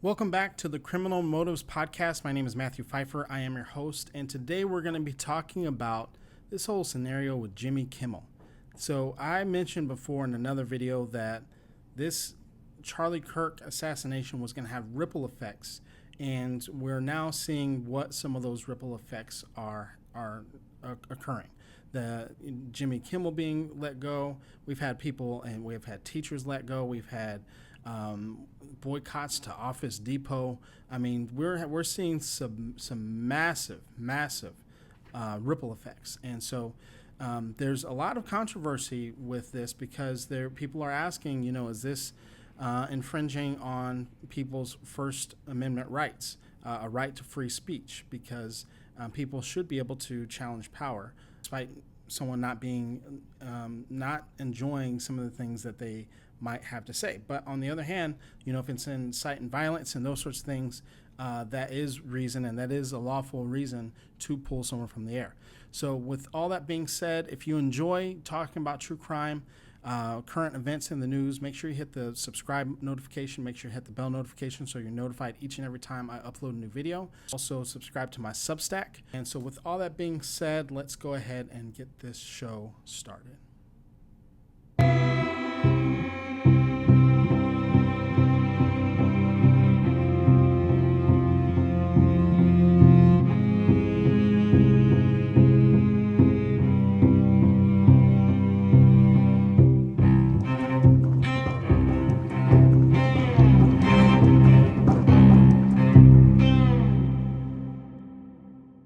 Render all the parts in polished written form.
Welcome back to the Criminal Motives Podcast. My name is Matthew Phifer. I am your host, and today we're going to be talking about this whole scenario with Jimmy Kimmel. So I mentioned before in another video that this Charlie Kirk assassination was going to have ripple effects, and we're now seeing what some of those ripple effects are occurring. The Jimmy Kimmel being let go. We've had people, and we've had teachers let go. We've had boycotts to Office Depot. I mean, we're seeing some massive ripple effects, and so there's a lot of controversy with this because people are asking, is this infringing on people's First Amendment rights, a right to free speech, because people should be able to challenge power, despite someone not enjoying some of the things that they might have to say. But on the other hand, if it's inciting violence and those sorts of things, that is reason, and that is a lawful reason to pull someone from the air. So with all that being said, if you enjoy talking about true crime, current events in the news, make sure you hit the subscribe notification, make sure you hit the bell notification so you're notified each and every time I upload a new video. Also subscribe to my Substack. And so with all that being said, let's go ahead and get this show started.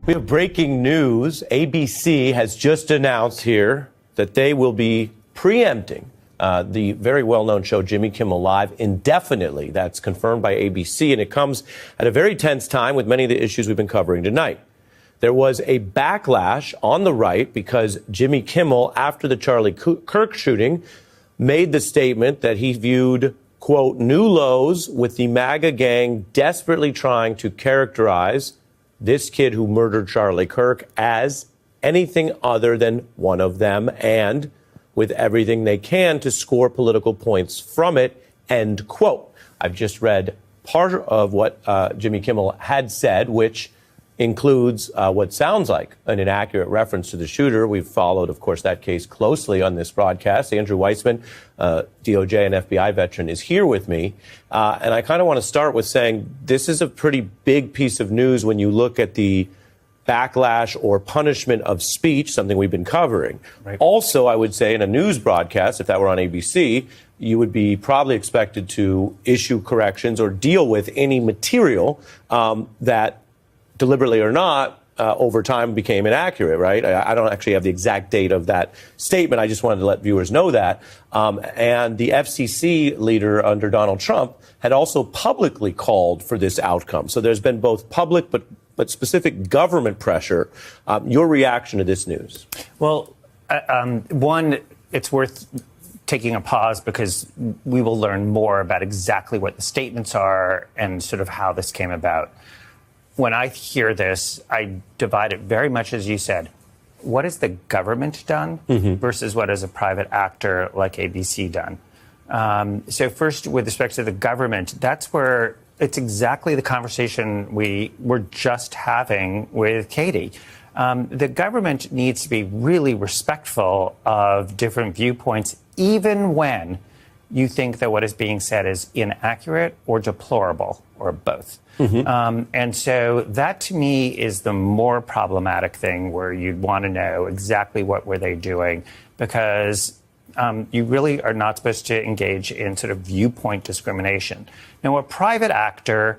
We have breaking news. ABC has just announced here that they will be preempting the very well-known show Jimmy Kimmel Live indefinitely. That's confirmed by ABC, and it comes at a very tense time with many of the issues we've been covering tonight. There was a backlash on the right because Jimmy Kimmel, after the Charlie Kirk shooting, made the statement that he viewed, quote, new lows with the MAGA gang desperately trying to characterize this kid who murdered Charlie Kirk as anything other than one of them, and with everything they can to score political points from it, end quote. I've just read part of what Jimmy Kimmel had said, which includes what sounds like an inaccurate reference to the shooter. We've followed, of course, that case closely on this broadcast. Andrew Weissman, DOJ and FBI veteran, is here with me. And I kind of want to start with saying this is a pretty big piece of news when you look at the backlash or punishment of speech, something we've been covering. Right. Also, I would say in a news broadcast, if that were on ABC, you would be probably expected to issue corrections or deal with any material that deliberately or not, over time became inaccurate, right? I don't actually have the exact date of that statement. I just wanted to let viewers know that. And the FCC leader under Donald Trump had also publicly called for this outcome. So there's been both public but specific government pressure. Your reaction to this news? Well, one, it's worth taking a pause because we will learn more about exactly what the statements are and sort of how this came about. When I hear this, I divide it very much as you said. What has the government done versus what has a private actor like ABC done? So first, with respect to the government, that's where it's exactly the conversation we were just having with Katie. The government needs to be really respectful of different viewpoints, even when you think that what is being said is inaccurate or deplorable or both. And so that, to me, is the more problematic thing, where you'd want to know exactly what were they doing, because you really are not supposed to engage in sort of viewpoint discrimination. Now, a private actor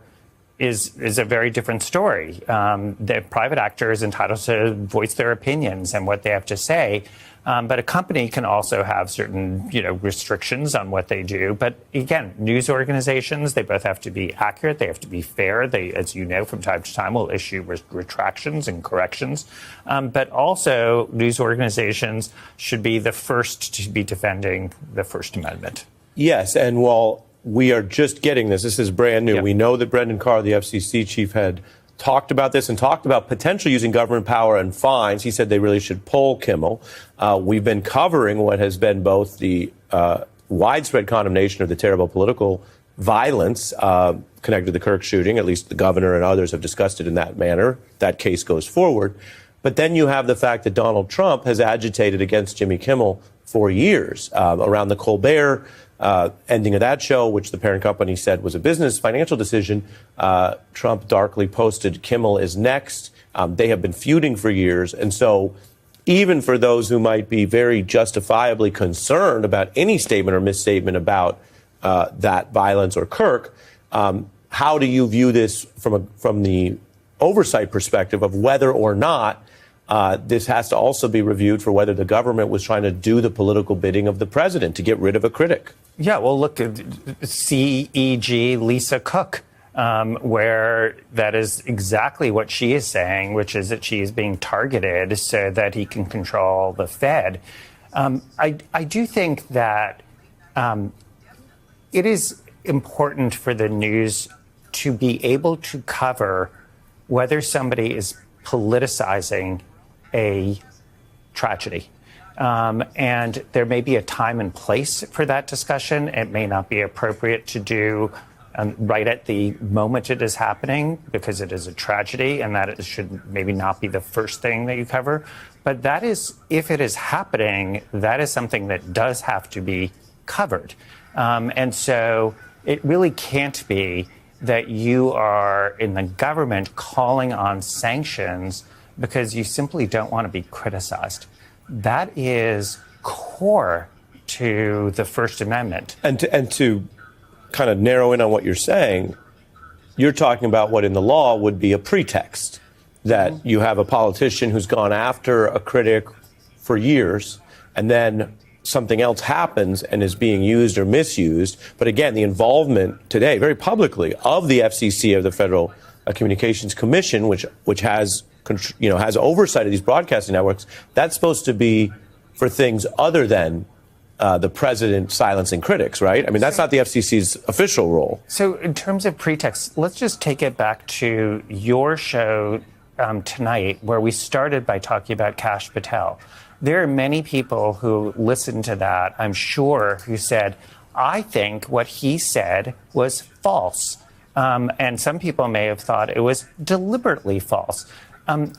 is a very different story. The private actor is entitled to voice their opinions and what they have to say. But a company can also have certain, restrictions on what they do. But again, news organizations, they both have to be accurate. They have to be fair. They, as you know, from time to time will issue retractions and corrections. But also, news organizations should be the first to be defending the First Amendment. Yes, and while we are just getting this is brand new. Yep. We know that Brendan Carr, the FCC chief, had talked about this and talked about potentially using government power and fines. He said they really should pull Kimmel. We've been covering what has been both the widespread condemnation of the terrible political violence connected to the Kirk shooting. At least the governor and others have discussed it in that manner. That case goes forward. But then you have the fact that Donald Trump has agitated against Jimmy Kimmel for years around the Colbert ending of that show, which the parent company said was a business financial decision. Trump darkly posted Kimmel is next. They have been feuding for years. And so even for those who might be very justifiably concerned about any statement or misstatement about that violence or Kirk, how do you view this from the oversight perspective of whether or not this has to also be reviewed for whether the government was trying to do the political bidding of the president to get rid of a critic? Yeah, well, look, CEG Lisa Cook, where that is exactly what she is saying, which is that she is being targeted so that he can control the Fed. I do think that it is important for the news to be able to cover whether somebody is politicizing a tragedy. And there may be a time and place for that discussion. It may not be appropriate to do right at the moment it is happening because it is a tragedy, and that it should maybe not be the first thing that you cover. But that is, if it is happening, that is something that does have to be covered. And so it really can't be that you are in the government calling on sanctions because you simply don't want to be criticized. That is core to the First Amendment. And to kind of narrow in on what you're saying, you're talking about what in the law would be a pretext, that you have a politician who's gone after a critic for years, and then something else happens and is being used or misused. But again, the involvement today, very publicly, of the FCC, of the Federal Communications Commission, which has has oversight of these broadcasting networks, that's supposed to be for things other than the president silencing critics, right? I mean, that's not the FCC's official role. So in terms of pretext, let's just take it back to your show tonight, where we started by talking about Kash Patel. There are many people who listened to that, I'm sure, who said, I think what he said was false. And some people may have thought it was deliberately false.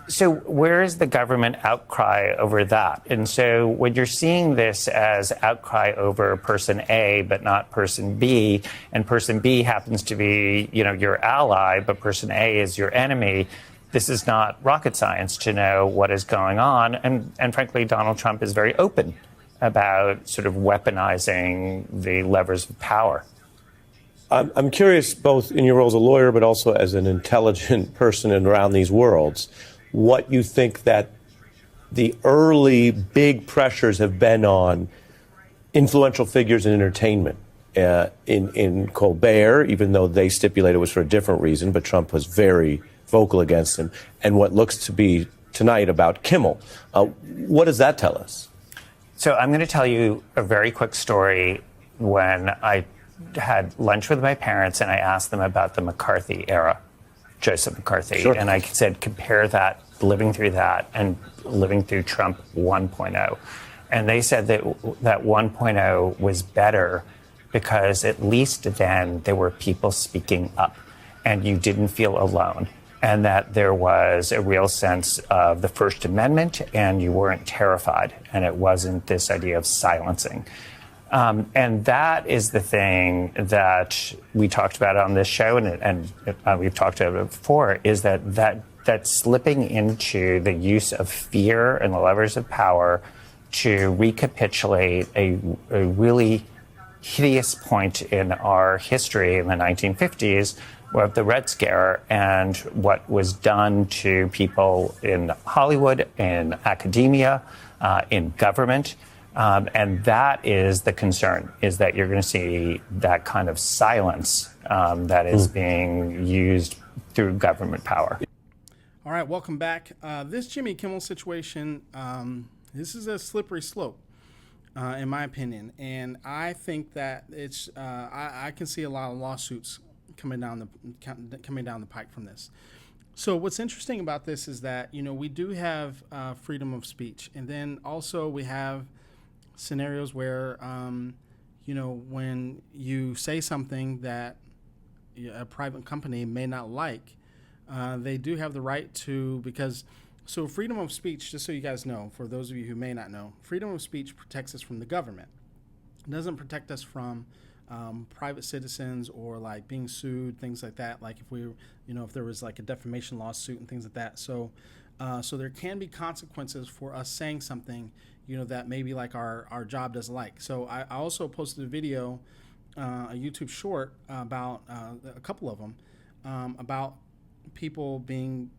So where is the government outcry over that? And so when you're seeing this as outcry over person A, but not person B, and person B happens to be, your ally, but person A is your enemy, this is not rocket science to know what is going on. And frankly, Donald Trump is very open about sort of weaponizing the levers of power. I'm curious, both in your role as a lawyer, but also as an intelligent person and around these worlds, what you think that the early big pressures have been on influential figures in entertainment. In Colbert, even though they stipulated it was for a different reason, but Trump was very vocal against him, and what looks to be tonight about Kimmel. What does that tell us? So I'm going to tell you a very quick story. When I had lunch with my parents and I asked them about the McCarthy era, Joseph McCarthy, sure. And I said, compare that, living through that, and living through Trump 1.0. And they said that 1.0 was better because at least then there were people speaking up and you didn't feel alone, and that there was a real sense of the First Amendment and you weren't terrified, and it wasn't this idea of silencing. And that is the thing that we talked about on this show, and we've talked about it before, is that slipping into the use of fear and the levers of power to recapitulate a really hideous point in our history in the 1950s of the Red Scare and what was done to people in Hollywood, in academia, in government. And that is the concern, is that you're going to see that kind of silence that is being used through government power. All right, welcome back. This Jimmy Kimmel situation, this is a slippery slope, in my opinion. And I think that it's, I can see a lot of lawsuits coming down the pike from this. So what's interesting about this is that, we do have freedom of speech. And then also we have scenarios where, when you say something that a private company may not like, they do have the right to, because so freedom of speech, just so you guys know, for those of you who may not know, freedom of speech protects us from the government. It doesn't protect us from private citizens or like being sued, things like that. Like if we, if there was like a defamation lawsuit and things like that. So, so there can be consequences for us saying something, that maybe like our job doesn't like. So I also posted a video, a YouTube short about a couple of them, about people being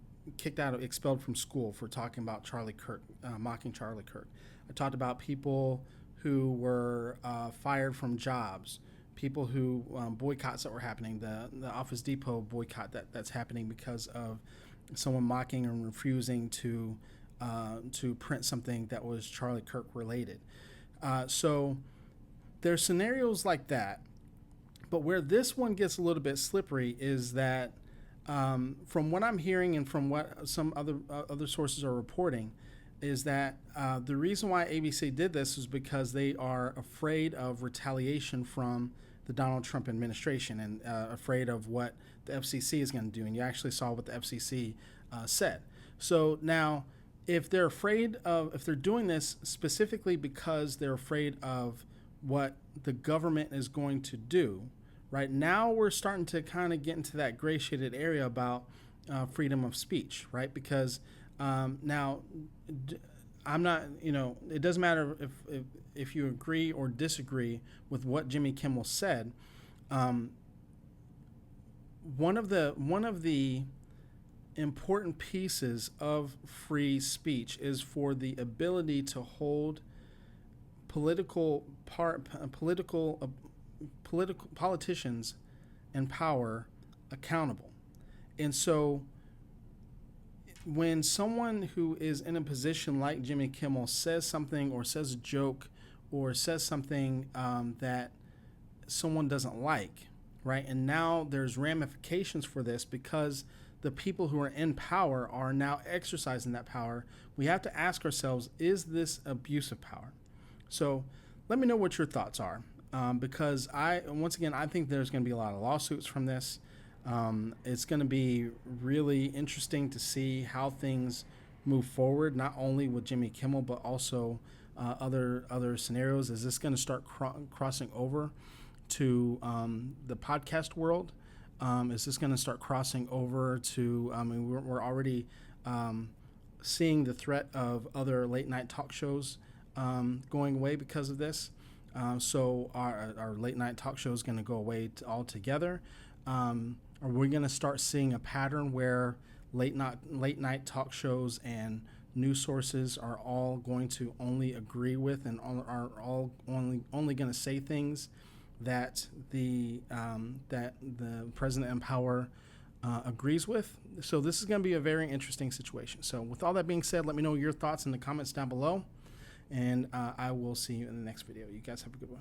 expelled from school for talking about Charlie Kirk, mocking Charlie Kirk. I talked about people who were fired from jobs, people who boycotts that were happening, the Office Depot boycott that's happening because of someone mocking and refusing to print something that was Charlie Kirk related. So there's scenarios like that, but where this one gets a little bit slippery is that from what I'm hearing and from what some other sources are reporting, is that the reason why ABC did this is because they are afraid of retaliation from the Donald Trump administration and afraid of what the FCC is going to do. And you actually saw what the FCC said. So now, if they're doing this specifically because they're afraid of what the government is going to do, right now we're starting to kind of get into that gray shaded area about freedom of speech, right? Because now, I'm not, it doesn't matter if you agree or disagree with what Jimmy Kimmel said. One of the important pieces of free speech is for the ability to hold politicians in power accountable. And so when someone who is in a position like Jimmy Kimmel says something or says a joke or says something that someone doesn't like, right? And now there's ramifications for this because the people who are in power are now exercising that power. We have to ask ourselves, is this abuse of power? So let me know what your thoughts are, because I think there's going to be a lot of lawsuits from this. It's going to be really interesting to see how things move forward, not only with Jimmy Kimmel, but also other scenarios. Is this going to start crossing over to the podcast world? Is this going to start crossing over to, we're already seeing the threat of other late night talk shows going away because of this. So our late night talk show is going to go away altogether. Are we going to start seeing a pattern where late night talk shows and news sources are all going to only agree with and are all only going to say things that the president in power agrees with? So this is going to be a very interesting situation. So with all that being said, let me know your thoughts in the comments down below, and I will see you in the next video. You guys have a good one.